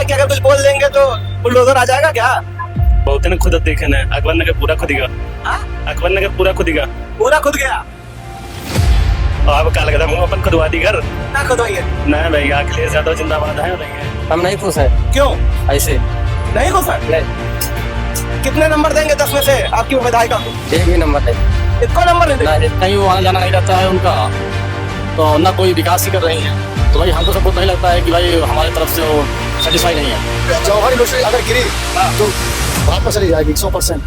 है कि अगर कुछ बोल देंगे तो बुलडोजर आ जाएगा क्या? बहुत ने खुद देखे ना, अकबर नगर पूरा खुदेगा। अकबर नगर पूरा खुदेगा। पूरा खुद गया और अब क्या लगता है अपन खुदवा दी घर ना खुदवाइए। ना भैया, अखिलेश यादव जिंदाबाद है नहीं। हम नहीं खुश हैं क्यों ऐसे। नहीं खुश है? नहीं, कितने नंबर देंगे 10 में से आपकी विधायिका को? एक भी नंबर नहीं। इसको नंबर नहीं देंगे? ना कहीं वहाँ जाना नहीं रहता है उनका, तो ना कोई विकास ही कर रही है। तो भाई हमको सबको नहीं लगता है कि भाई हमारी तरफ से वो सेटिस्फाई नहीं है। जौहरी यूनिवर्सिटी अगर गिरी तो बात पर चली जाएगी 100%।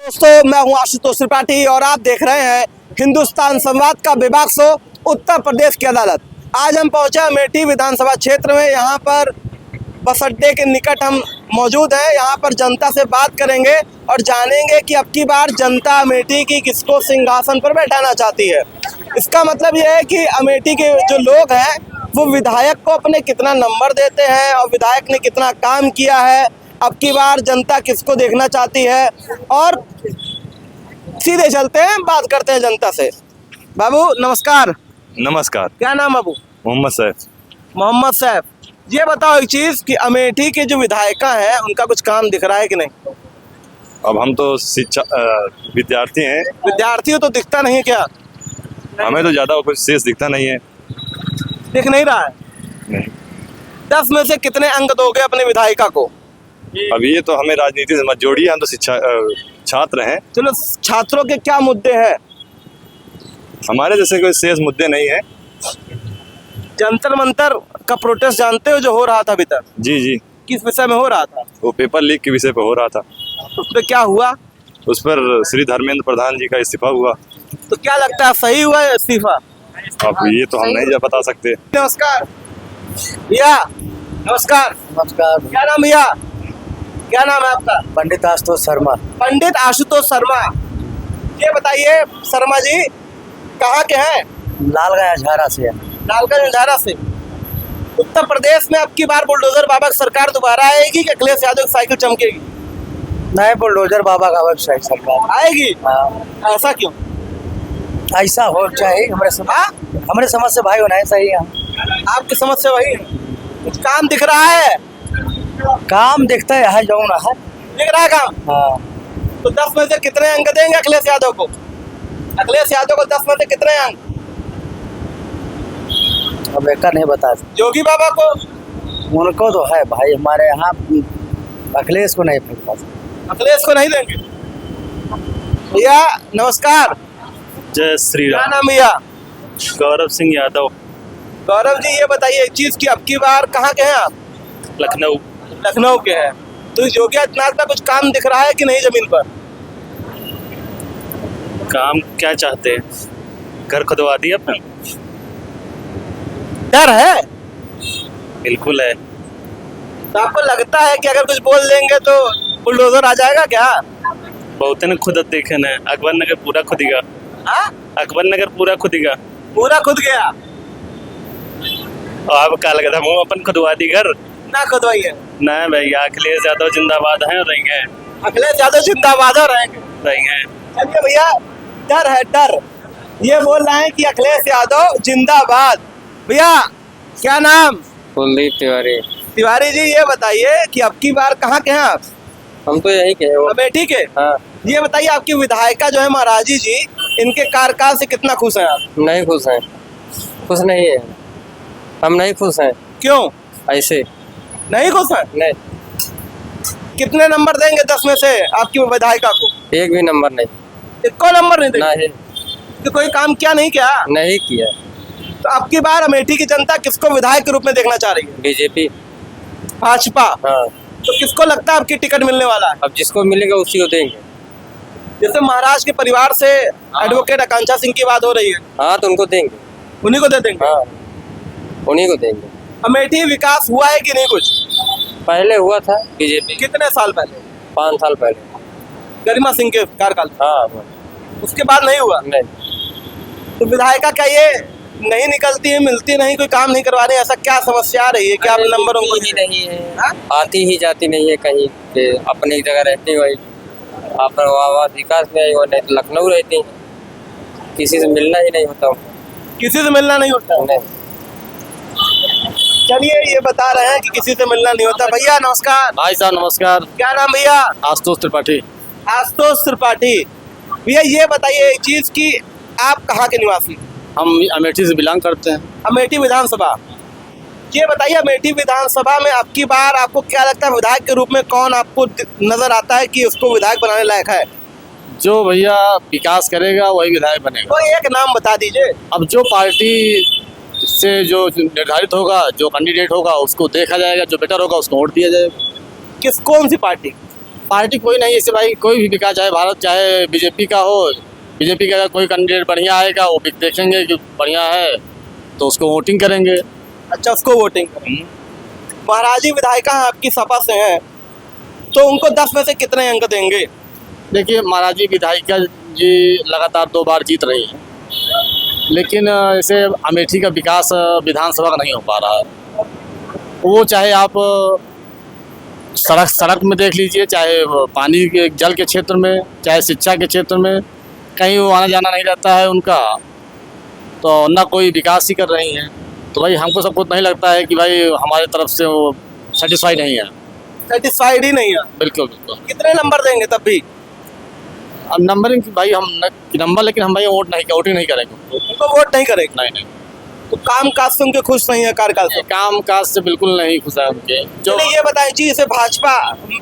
दोस्तों, मैं हूं आशुतोष त्रिपाठी और आप देख रहे हैं हिंदुस्तान संवाद का विभाग शो उत्तर प्रदेश की अदालत। आज हम पहुंचे अमेठी विधानसभा क्षेत्र में। यहां पर बस अड्डे के निकट हम मौजूद हैं। यहां पर जनता से बात करेंगे और जानेंगे कि अब की बार जनता अमेठी की किसको सिंहासन पर बैठाना चाहती है। इसका मतलब यह है कि अमेठी के जो लोग हैं वो विधायक को अपने कितना नंबर देते हैं और विधायक ने कितना काम किया है। अब की बार जनता किसको देखना चाहती है और सीधे चलते हैं, बात करते हैं जनता से। बाबू नमस्कार। नमस्कार। क्या नाम बाबू? मोहम्मद सैफ। मोहम्मद सैफ, ये बताओ एक चीज कि अमेठी के जो विधायिका हैं उनका कुछ काम दिख रहा है कि नहीं? अब हम तो शिक्षा विद्यार्थी हैं, विद्यार्थियों तो दिखता नहीं है क्या? हमें तो ज्यादा कुछ शेष दिखता नहीं है। दिख नहीं रहा है? नहीं। 10 में से कितने अंक दोगे अपने विधायिका को? अब ये तो हमें राजनीति से मत जोड़िए, हम तो शिक्षा छात्र हैं। चलो, छात्रों के क्या मुद्दे हैं? हमारे जैसे कोई शेष मुद्दे नहीं है। जंतर मंतर का प्रोटेस्ट जानते हो जो हो रहा था अभी तक? जी जी, किस विषय में हो रहा था? वो पेपर लीक के विषय पर हो रहा था। उस पर क्या हुआ? उस पर श्री धर्मेंद्र प्रधान जी का इस्तीफा हुआ। तो क्या लगता है सही हुआ है इस्तीफा? अब ये तो हम नहीं बता सकते। नमस्कार भैया। नमस्कार। नमस्कार। क्या नाम भैया? क्या नाम है आपका? पंडित आशुतोष शर्मा। पंडित आशुतोष शर्मा। ये बताइए शर्मा जी, कहाँ के हैं? लालगंज झारा से है। लालगंज झारा से। उत्तर प्रदेश में अब की बार बुलडोजर बाबा की सरकार दोबारा आएगी कि अखिलेश यादव की साइकिल चमकेगी? नए बुलडोजर बाबा का वेबसाइट सरकार आएगी। हाँ। ऐसा क्यों? ऐसा हो चाहे हमारे समझ से भाई होना है सही है। आपकी समझ से वही है? कुछ काम दिख रहा है? काम दिखता है जो ना है। दिख रहा है काम? हाँ। तो 10 में से कितने अंक देंगे अखिलेश यादव को? अखिलेश यादव को 10 में से कितने अंक? अब एक नहीं बता सकते। योगी बाबा को? उनको तो है भाई, हमारे यहाँ अखिलेश को नहीं पता। अखिलेश को नहीं देंगे। भैया नमस्कार। जय श्री क्या राम। नाम भैया? गौरव सिंह यादव, गौरव जी, ये बताइए एक चीज की अब की बार कहाँ के हैं आप? लखनऊ। लखनऊ के हैं। तो योगी आदित्यनाथ का कुछ काम दिख रहा है कि नहीं जमीन पर? काम क्या चाहते हैं? घर खुदवा दिया अपन। डर है? बिल्कुल है। तो आपको लगता है कि अगर कुछ बोल देंगे तो बुलडोजर आ जाएगा क्या? बहुत ने खुद देखे ना, अकबर नगर पूरा खुदेगा। अकबर नगर पूरा खुदेगा। पूरा खुद गया और अब क्या लगता है अपन खुदवा दी घर ना खुदवाइए। ना भैया, अखिलेश यादव जिंदाबाद है रहेंगे। अखिलेश यादव जिंदाबाद रहेंगे। चलिए भैया, डर है डर। ये बोल रहे हैं कि अखिलेश यादव जिंदाबाद। भैया क्या नाम? कुलदीप तिवारी। तिवारी जी, ये बताइए कि अब की बार कहाँ के हैं आप? हम तो यही कहे वो। अमेठी के। हाँ। ये बताइए आपकी विधायिका जो है महाराजी जी, इनके कार्यकाल से कितना खुश हैं आप? नहीं खुश हैं, खुश नहीं है। हम नहीं खुश हैं। क्यों ऐसे। नहीं खुश हैं? नहीं, कितने नंबर देंगे 10 में से आपकी विधायिका को? एक भी नंबर नहीं। इसको नंबर नहीं देंगे? नहीं, तो कोई काम क्या नहीं किया? नहीं किया। तो अब की बार अमेठी की जनता किसको विधायक के रूप में देखना चाह रही है? बीजेपी। भाजपा। हाँ। तो किसको लगता है आपकी टिकट मिलने वाला है? अब जिसको मिलेगा उसी को देंगे। जैसे महाराज के परिवार से एडवोकेट आकांक्षा सिंह की बात हो रही है, हाँ तो उनको देंगे। उन्हीं को दे देंगे। हाँ, उन्हीं को देंगे। अमेठी विकास हुआ है कि नहीं कुछ? पहले हुआ था बीजेपी। कितने साल पहले? 5 साल पहले। गरिमा सिंह के कार्यकाल में। हाँ। उसके बाद नहीं हुआ? नहीं। तो विधायिका क्या ये नहीं निकलती है, मिलती नहीं, कोई काम नहीं करवा रही, ऐसा क्या समस्या आ रही है? क्या आप नंबर ही नहीं है, आती ही जाती नहीं है कहीं पे, अपनी जगह रहती वही। पर वाह विकास में आई वो नहीं तो लखनऊ रहती हैं, किसी से मिलना ही नहीं होता किसी से मिलना नहीं होता। नहीं। चलिए ये बता रहे हैं कि किसी से मिलना नहीं होता। भैया नमस्कार। भाई साहब नमस्कार। क्या नाम भैया? आशुतोष त्रिपाठी। आशुतोष त्रिपाठी। भैया ये बताइए एक चीज कि आप कहाँ के निवासी? हम अमेठी से बिलोंग करते हैं। अमेठी विधानसभा। ये बताइए अमेठी विधानसभा में अब की बार आपको क्या लगता है विधायक के रूप में कौन आपको नजर आता है कि उसको विधायक बनाने लायक है? जो भैया विकास करेगा वही विधायक बनेगा। कोई एक नाम बता दीजिए। अब जो पार्टी से जो निर्धारित होगा, जो कैंडिडेट होगा उसको देखा जाएगा, जो बेटर होगा उसको वोट दिया जाएगा। कौन सी पार्टी? पार्टी कोई नहीं, ऐसे भाई कोई भी विकास, चाहे भारत चाहे बीजेपी का हो, बीजेपी का अगर कोई कैंडिडेट बढ़िया आएगा वो देखेंगे कि बढ़िया है तो उसको वोटिंग करेंगे। अच्छा उसको वोटिंग करेंगे। महाराजी विधायिका आपकी सपा से हैं तो उनको 10 में से कितने अंक देंगे? देखिए महाराजी विधायिका जी लगातार 2 बार जीत रही हैं, लेकिन ऐसे अमेठी का विकास विधानसभा का नहीं हो पा रहा है। वो चाहे आप सड़क में देख लीजिए, चाहे पानी के जल के क्षेत्र में, चाहे शिक्षा के क्षेत्र में, कहीं वो आना जाना नहीं रहता है उनका, तो ना कोई विकास ही कर रही हैं। तो भाई हमको सबको नहीं लगता है कि भाई हमारे तरफ से वो सेटिस्फाई नहीं है। सेटिस्फाइड ही नहीं है। बिल्कुल बिल्कुल। कितने नंबर देंगे तब भी? अब नंबरिंग भाई हम नंबर, लेकिन हम भाई वोटिंग नहीं करेंगे। उनको वोट नहीं करेंगे? नहीं। तो काम काज से उनके खुश नहीं है कार्यकाल से? काम काज से बिल्कुल नहीं खुश है उनके। जो चलिए ये बताएं जी, जैसे भाजपा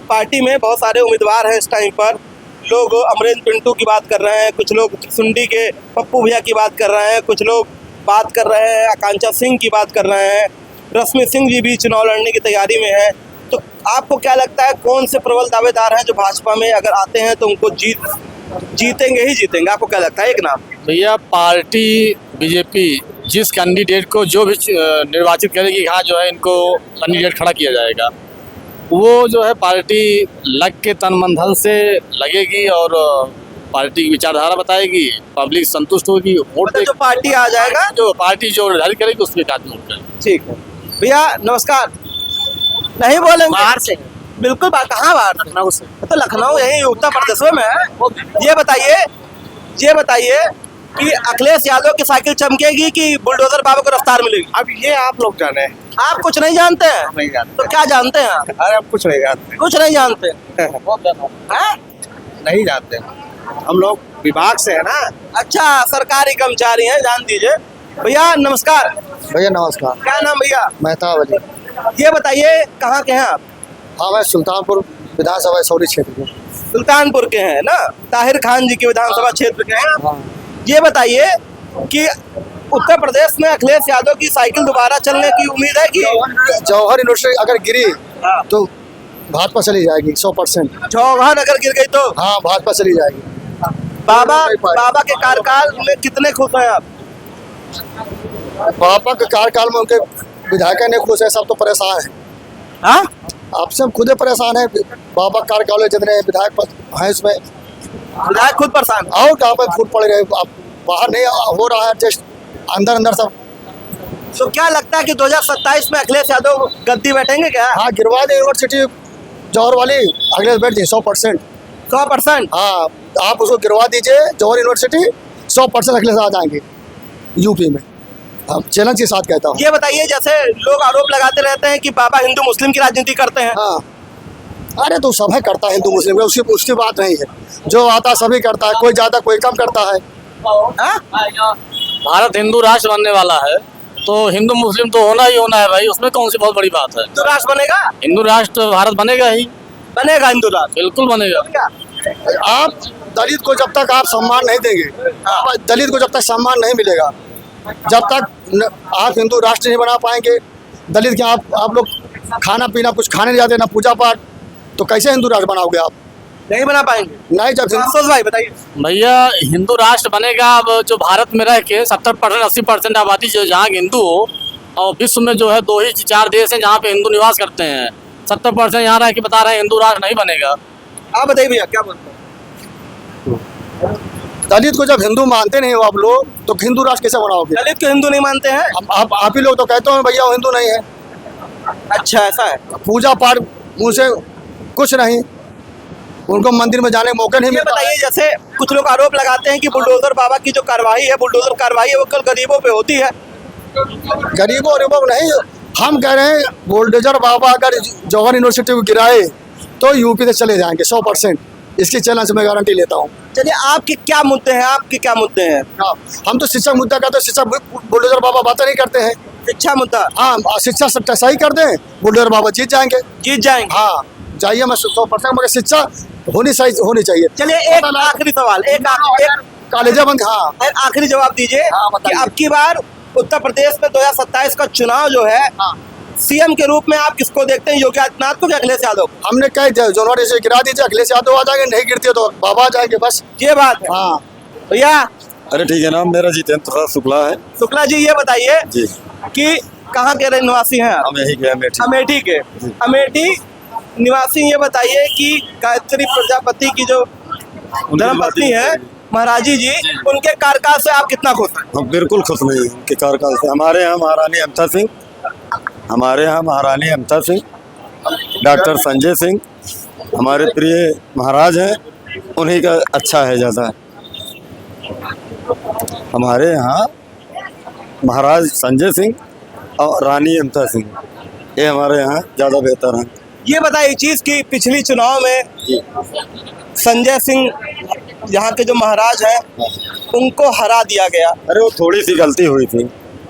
पार्टी में बहुत सारे उम्मीदवार हैं इस टाइम पर। लोग अमरेंद्र पिंटू की बात कर रहे हैं, कुछ लोग सुंडी के पप्पू भैया की बात कर रहे हैं, कुछ लोग बात कर रहे हैं आकांक्षा सिंह की बात कर रहे हैं, रश्मि सिंह जी भी चुनाव लड़ने की तैयारी में है। तो आपको क्या लगता है कौन से प्रबल दावेदार हैं जो भाजपा में अगर आते हैं तो उनको जीतेंगे ही जीतेंगे? आपको क्या लगता है एक नाम? भैया पार्टी बीजेपी जिस कैंडिडेट को जो भी निर्वाचित करेगी, हाँ जो है इनको कैंडिडेट खड़ा किया जाएगा, वो जो है पार्टी लग के तन मन धन से लगेगी और पार्टी की विचारधारा बताएगी, पब्लिक संतुष्ट होगी, वोट मतलब जो पार्टी आ जाएगा, जो पार्टी जो निर्धारित करेगी उसके साथ वोट करेगी। ठीक है। भैया नमस्कार। नहीं बोलेंगे? बाहर से। बिल्कुल कहाँ बाहर? लखनऊ से। तो लखनऊ यही उत्तर प्रदेश में है। ये बताइए कि अखिलेश यादव की साइकिल चमकेगी कि बुलडोजर बाबा को रफ्तार मिलेगी? अब ये आप लोग जाने। आप कुछ नहीं जानते हैं? नहीं जानते। तो क्या जानते हैं आप? अरे आप कुछ नहीं जानते। कुछ नहीं जानते हैं? नहीं जानते हम लोग विभाग से है ना। अच्छा सरकारी कर्मचारी हैं, जान दीजिए। भैया नमस्कार। भैया नमस्कार। क्या नाम भैया? मेहताब अली। ये बताइए कहाँ के हैं आप? हाँ मैं सुल्तानपुर विधानसभा सौरी क्षेत्र में। सुल्तानपुर के हैं ना? ताहिर खान जी के विधानसभा क्षेत्र के हैं। हाँ। ये बताइए कि उत्तर प्रदेश में अखिलेश यादव की साइकिल दोबारा चलने की उम्मीद है कि? जौहर यूनिवर्सिटी अगर गिरी तो भाजपा चली जाएगी 100%। जौहर अगर गिर गई तो? हाँ भाजपा चली जाएगी। बाबा के कार्यकाल में कितने खुश हैं आप? भाजपा के कार्यकाल में उनके विधायक ने खुश है, सब तो परेशान है। हाँ आप सब खुद परेशान है। बाबा कार्यकाल में जितने विधायक हैं इसमें विधायक खुद परेशान है। और कहाँ पर फूट पड़ रहे, आप बाहर नहीं हो रहा है, जस्ट अंदर सब। तो क्या लगता है कि 2027 में अखिलेश यादव गद्दी बैठेंगे क्या? हाँ गिरवा दे यूनिवर्सिटी जौहर वाली, अखिलेश बैठ जाए 100%। 100%? हाँ आप उसको गिरवा दीजिए जौहर यूनिवर्सिटी, 100% अखिलेश आ जाएंगे यूपी में। हाँ चैलेंज के साथ कहता हूँ। ये बताइए जैसे लोग आरोप लगाते रहते हैं कि बाबा हिंदू मुस्लिम की राजनीति करते हैं। हाँ अरे तो सब है करता है हिंदू मुस्लिम का, उसकी बात नहीं है। जो आता सभी करता है, कोई ज़्यादा कोई कम करता है। हाँ? भारत हिंदू राष्ट्र बनने वाला है तो हिंदू मुस्लिम तो होना ही होना है भाई, उसमें कौन सी बहुत बड़ी बात है। हिंदू राष्ट्र बनेगा? हिंदू राष्ट्र भारत बनेगा ही, बनेगा हिंदू राष्ट्र। बिल्कुल बनेगा। क्या? आप दलित को जब तक आप सम्मान नहीं देंगे, दलित को जब तक सम्मान नहीं मिलेगा, जब तक आप हिंदू राष्ट्र नहीं बना पाएंगे, दलित के आप लोग खाना पीना कुछ खाने नहीं जाते, ना पूजा पाठ, तो कैसे हिंदू राष्ट्र बनाओगे आप? नहीं बना पाएंगे। नहीं जब संतोष भाई बताइए। भैया हिंदू राष्ट्र बनेगा अब जो भारत में रह के 70% 80% आबादी जो जहाँ हिंदू हो, और विश्व में जो है 2 ही 4 देश हैं जहाँ पे हिंदू निवास करते हैं, 70% यहाँ रह के बता रहे हैं हिंदू राष्ट्र नहीं बनेगा। आप बताइए भैया क्या बोलते हैं? दलित को जब हिंदू मानते नहीं हो आप लोग, तो हिंदू राष्ट्र कैसे बनाओगे? दलित को हिंदू नहीं मानते हैं? आप ही लोग तो कहते हो भैया वो हिंदू नहीं है। अच्छा ऐसा है? पूजा पाठ उनसे कुछ नहीं, उनको मंदिर में जाने का मौका नहीं ये मिलता है। बताइए, जैसे कुछ लोग आरोप लगाते हैं कि बुलडोजर बाबा की जो कार्रवाई है, बुलडोजर कार्रवाई है, वो कल गरीबों पे होती है। गरीबों गरीबों नहीं, हम कह रहे हैं बुलडोजर बाबा अगर जवाहर यूनिवर्सिटी को गिराए तो यूपी से चले जाएंगे 100%। इसकी चैलेंज मैं गारंटी लेता हूँ। चलिए, आपके क्या मुद्दे हैं, आपके क्या मुद्दे हैं? हाँ, हम तो शिक्षा मुद्दा का तो शिक्षा बुलडोजर बाबा बातें नहीं करते हैं। शिक्षा मुद्दा हाँ, शिक्षा सब सही कर दें, बुलडोजर बाबा जीत जाएंगे। जीत जाएंगे। हाँ, जाइए, मैं 100% मगर शिक्षा होनी चाहिए। चलिए, एक आखिरी सवाल, एक कॉलेजा बंद। हाँ, आखिरी जवाब दीजिए हाँ, कि बताइए। अब की बार उत्तर प्रदेश में 2027 का चुनाव जो है, हाँ। सीएम के रूप में आप किसको देखते हैं, योगी आदित्यनाथ को या अखिलेश यादव को? हमने कई जनवरी से गिरा दीजिए, अखिलेश यादव आ जाएंगे, नहीं गिरते तो बाबा आ जाएंगे बस। ये बात है। हाँ, भैया अरे ठीक है, नाम मेरा जितेंद्र प्रसाद शुक्ला है शुक्ला जी, ये बताइए जी। कि कहाँ के निवासी हैं आप? हम यही गए अमेठी। अमेठी के। अमेठी निवासी, ये बताइए कि गायत्री प्रजापति की जो धर्मपत्नी है महाराजी जी, उनके कार्यकाल से आप कितना खुश हैं? हम बिल्कुल खुश नहीं हैं उनके कार्यकाल से। हमारे यहाँ महारानी अमता सिंह, डॉक्टर संजय सिंह हमारे प्रिय महाराज हैं, उन्हीं का अच्छा है ज़्यादा। हमारे यहाँ महाराज संजय सिंह और रानी अमता सिंह, ये हमारे यहाँ ज़्यादा बेहतर हैं। ये बताइए चीज कि पिछली चुनाव में संजय सिंह यहाँ के जो महाराज हैं उनको हरा दिया गया, अरे वो थोड़ी सी गलती हुई थी।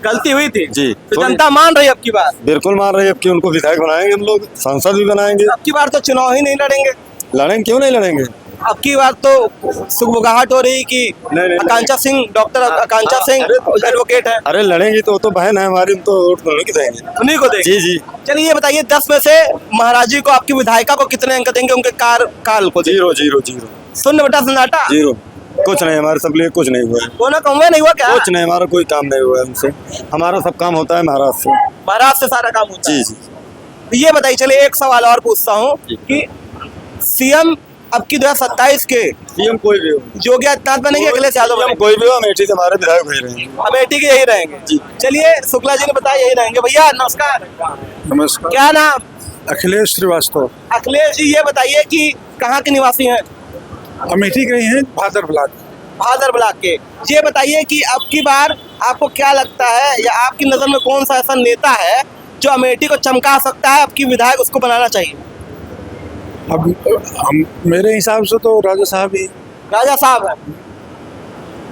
गलती हुई थी जी, तो जनता मान रही है अब की बार? बिल्कुल मान रही है। अब कि उनको विधायक बनाएंगे, हम लोग सांसद भी बनाएंगे। अब की बार तो चुनाव ही नहीं लड़ेंगे। लड़ेंगे, क्यों नहीं लड़ेंगे? अब की बार तो सुगबुगाहट हो रही कि नहीं। आकांक्षा सिंह, डॉक्टर आकांक्षा सिंह एडवोकेट है, अरे लड़ेंगी तो बहन है हमारी, हम तो वोट तो नहीं देंगे। उन्हीं को देंगे। जी जी। चलिए, ये बताइए 10 में से महाराज जी को, आपकी विधायिका को कितने अंक देंगे उनके कार्यकाल को? 0 0 0 शून्य बटा सन्नाटा। 0। कुछ नहीं, हमारे सब लिए कुछ नहीं हुआ है। वो ना कहूँगा, नहीं हुआ क्या? कुछ नहीं, हमारा कोई काम नहीं हुआ है उनसे। हमारा सब काम होता है महाराज से। महाराज से सारा काम होता है। जी जी। तो ये बताइए, चलिए एक सवाल और पूछता हूँ कि सीएम अब की 2027 के सीएम कोई भी हो, योगी आदित्यनाथ बनेंगे, अखिलेश यादव CM बनेंगे? कोई भी हो, अमेठी से हमारे विधायक वही रहेंगे। अमेठी के यही रहेंगे। जी। चलिए, शुक्ला जी ने बताया यही रहेंगे। भैया नमस्कार, नमस्कार। क्या नाम? अखिलेश श्रीवास्तव, अखिलेश जी, ये बताइए कि कहाँ के निवासी हैं? अमेठी के ही हैं, भादर ब्लॉक। भादर ब्लॉक के। ये बताइए कि अब की बार आपको क्या लगता है, या आपकी नजर में कौन सा ऐसा नेता है जो अमेठी को चमका सकता है, अब की विधायक उसको बनाना चाहिए? अब हम मेरे हिसाब से तो राजा साहब ही। राजा साहब है।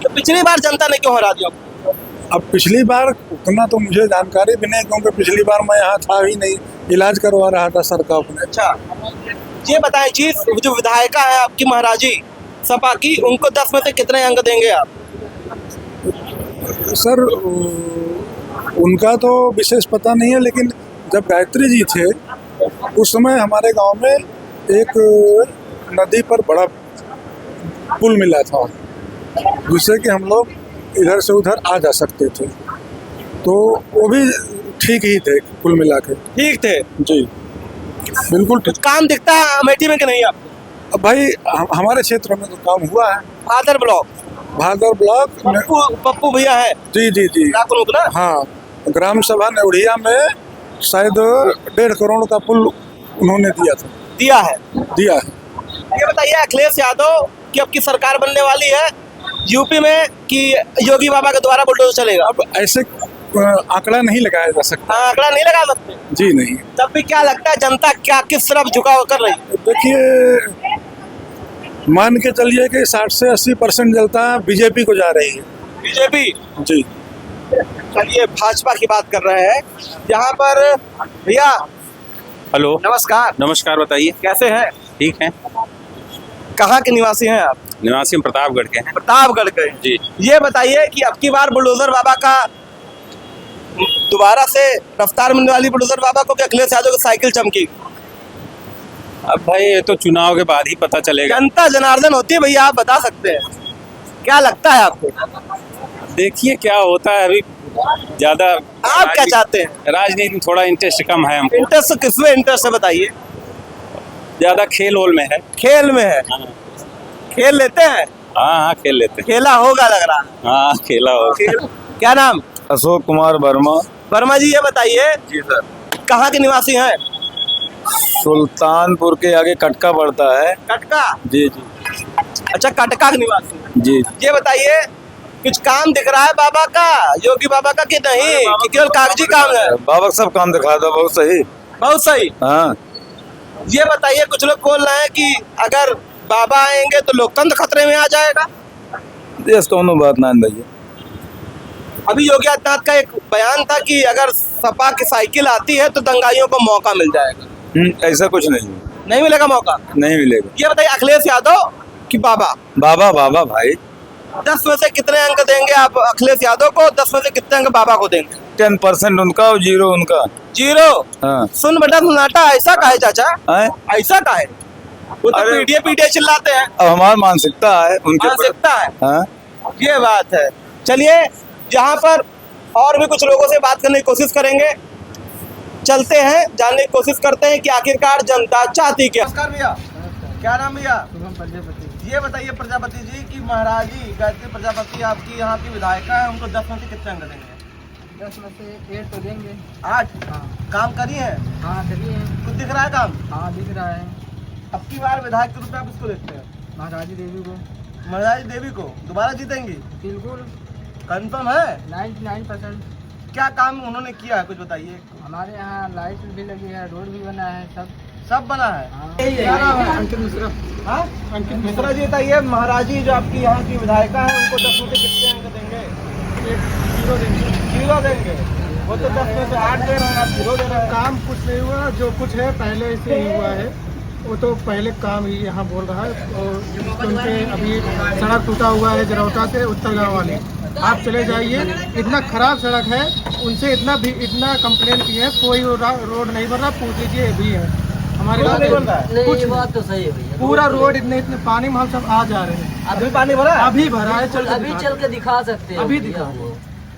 तो पिछली बार जनता ने क्यों हरा दिया? अब पिछली बार उतना तो मुझे जानकारी भी नहीं, क्योंकि पिछली बार मैं यहाँ था ही नहीं, इलाज करवा रहा था सर का अपने। अच्छा, ये बताएं चीज, जो विधायिका है आपकी महाराजी सपा की, उनको 10 में से कितने अंक देंगे आप? सर उनका तो विशेष पता नहीं है, लेकिन जब गायत्री जी थे उस समय हमारे गांव में एक नदी पर बड़ा पुल मिला था, जिससे कि हम लोग इधर से उधर आ जा सकते थे, तो वो भी ठीक ही थे कुल मिला के। ठीक थे जी, बिल्कुल ठीक। काम दिखता है अमेठी में कि नहीं आपको? अब भाई हमारे क्षेत्र में तो काम हुआ है। भादर ब्लॉक, भादर ब्लॉक में, पप्पू भैया है जी जी जी, ना? हाँ, ग्राम सभा नेवढ़िया में शायद 1.5 करोड़ का पुल उन्होंने दिया है। ये बताइए, अखिलेश यादव की अब की सरकार बनने वाली है यूपी में कि योगी बाबा के द्वारा बुलडोजर चलेगा? अब ऐसे आंकड़ा नहीं लगाया जा सकता। आंकड़ा नहीं लगा सकते। जी नहीं। तब भी क्या लगता है, जनता क्या किस तरफ झुकाव कर रही है? देखिए, मान के चलिए कि 60 से 80% जनता बीजेपी को जा रही है। बीजेपी? जी। चलिए, भाजपा की बात कर रहे हैं यहाँ पर। भैया हेलो, नमस्कार। नमस्कार, बताइए। कैसे हैं? ठीक है। कहाँ के निवासी हैं आप? निवासी हम प्रतापगढ़ के हैं। प्रतापगढ़ के। जी। ये बताइए कि अब की बार बुलडोजर बाबा का दोबारा से रफ्तार मिलने वाली बुलडोजर बाबा को, कि अखिलेश यादव की साइकिल चमकी? अब भाई ये तो चुनाव के बाद ही पता चलेगा। जनता जनार्दन होती है भैया, आप बता सकते हैं, क्या लगता है आपको? देखिए क्या होता है अभी। ज्यादा आप क्या चाहते हैं? राजनीति में थोड़ा इंटरेस्ट कम है हमको। इंटरेस्ट किसमें इंटरेस्ट है बताइए? ज्यादा खेल वोल में है। खेल में है। खेल लेते हैं? हाँ, खेल लेते हैं। खेला होगा लग रहा है। हाँ, खेला हो। क्या नाम? अशोक कुमार वर्मा। वर्मा जी, ये बताइए जी सर। कहाँ के निवासी हैं? सुल्तानपुर के आगे कटका पड़ता है। कटका? जी जी अच्छा, कटका के निवासी। जी। ये बताइए, कुछ काम दिख रहा है बाबा का, योगी बाबा का, कि नहीं, कि केवल कागजी काम है? बाबा सब काम दिखा दो, बहुत सही। बहुत सही। हाँ। ये बताइए, कुछ लोग बोल रहे हैं कि अगर बाबा आएंगे तो लोकतंत्र खतरे में आ जाएगा। देश तो बात ना भैया। अभी योगी आदित्यनाथ का एक बयान था कि अगर सपा की साइकिल आती है तो दंगाइयों को मौका मिल जाएगा। ऐसा कुछ नहीं, नहीं मिलेगा मौका? नहीं मिलेगा। ये बताइए, अखिलेश यादव कि बाबा? बाबा बाबा भाई। 10 में से कितने अंक देंगे आप अखिलेश यादव को? 10 में से कितने अंक बाबा को देंगे? 10% उनका और 0 उनका। 0? हाँ। सुन बेटा सुनाटा, ऐसा काहे चाचा? है? ऐसा काहे? वो तो अरे- पीडीए चिल्लाते हैं। अब हमारी मानसिकता है उनके ऊपर। मानसिकता है। हाँ। ये बात है। चलिए, यहाँ पर और भी कुछ लोगों से बात करने की कोशिश करेंगे। चलते हैं, जानने की कोशिश करते हैं कि आखिरकार जनता चाहती क्या। नमस्कार भैया, क्या नाम भैया? ये बताइए प्रजापति जी की महाराज जी गायत्री प्रजापति आपकी यहाँ की विधायिका है, उनको 10 में से कितने अंक देंगे? 10 में से 8 तो देंगे। 8? हाँ। काम करी है? हाँ करिए हैं। कुछ दिख रहा है काम? हाँ दिख रहा है। अब की बार विधायक के रूप में आप इसको देखते हैं? महाराजी देवी को। महाराज देवी को दोबारा जीतेंगी? बिल्कुल कंफर्म है? 99%। क्या काम उन्होंने किया है, कुछ बताइए। हमारे यहाँ लाइट भी लगी है, रोड भी बना है, सब बना है। हाँ। क्या नाम है? अंकित मिश्रा। हाँ? अंकित मिश्रा जी, बताइए महाराज जी जो आपकी यहाँ की विधायिका है, उनको 10 में से कितने अंक देंगे? 0 देंगे। 0 देंगे? वो तो 10 में से 8 दे रहे हैं, आप 0 दे रहे हैं। काम कुछ नहीं हुआ, जो कुछ है पहले से ही हुआ है। वो तो पहले काम ही यहाँ बोल रहा है। और उनके अभी सड़क टूटा हुआ है जरौटा से उत्तर गाँव वाले, आप चले जाइए, इतना खराब सड़क है। उनसे इतना कंप्लेन किए हैं, कोई रोड नहीं बन रहा। पूछ लीजिए भी है हमारे रोड नहीं बन रहा है? कुछ बात तो सही है भैया। पूरा रोड इतने पानी में हम सब आ जा रहे हैं। अभी पानी भरा है? अभी भरा है। अभी चल के दिखा सकते हैं। अभी दिखा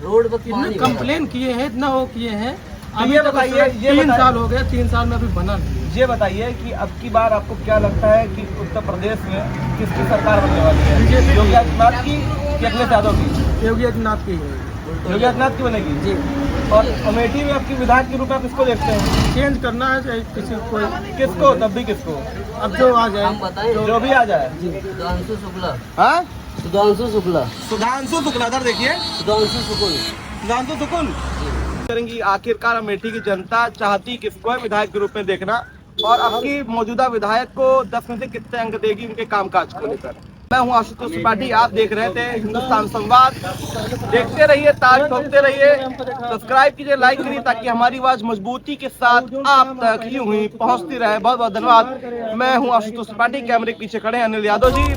रोड पर इतने कंप्लेन किए हैं, इतना वो किए हैं। अभी ये बताइए, 3 साल हो गए, 3 साल में अभी बना नहीं। ये बताइए कि अब की बार आपको क्या लगता है कि उत्तर प्रदेश में किसकी सरकार बनने वाली है? बीजेपी। योगी आदित्यनाथ की कि अखिलेश यादव की? योगी आदित्यनाथ की है। योगी आदित्यनाथ की बनेगी जी। और अमेठी में आपकी विधायक के रूप में आप किसको देखते हैं? चेंज करना है, चाहे किसी को, किसको? तब भी किसको? अब जो आ जाए, हम बताएं जो भी आ जाए। सुधांशु शुक्ला। हाँ? सुधांशु शुक्ला। सुधांशु शुक्ला, इधर देखिए, सुधांशु शुक्ल। सुधांशु शुक्ल करेंगी। आखिरकार अमेठी की जनता चाहती किसको है विधायक के रूप में देखना, और आपकी मौजूदा विधायक को 10 में से कितने अंक देगी उनके कामकाज को लेकर। मैं हूं आशुतोष त्रिपाठी, आप देख रहे थे हिंदुस्तान संवाद। देखते रहिए, ताज ठोकते रहिए, सब्सक्राइब कीजिए, लाइक करिए, ताकि हमारी आवाज मजबूती के साथ आप तक यूं ही पहुंचती रहे। बहुत बहुत धन्यवाद। मैं हूं आशुतोष त्रिपाठी, कैमरे के पीछे खड़े हैं अनिल यादव जी।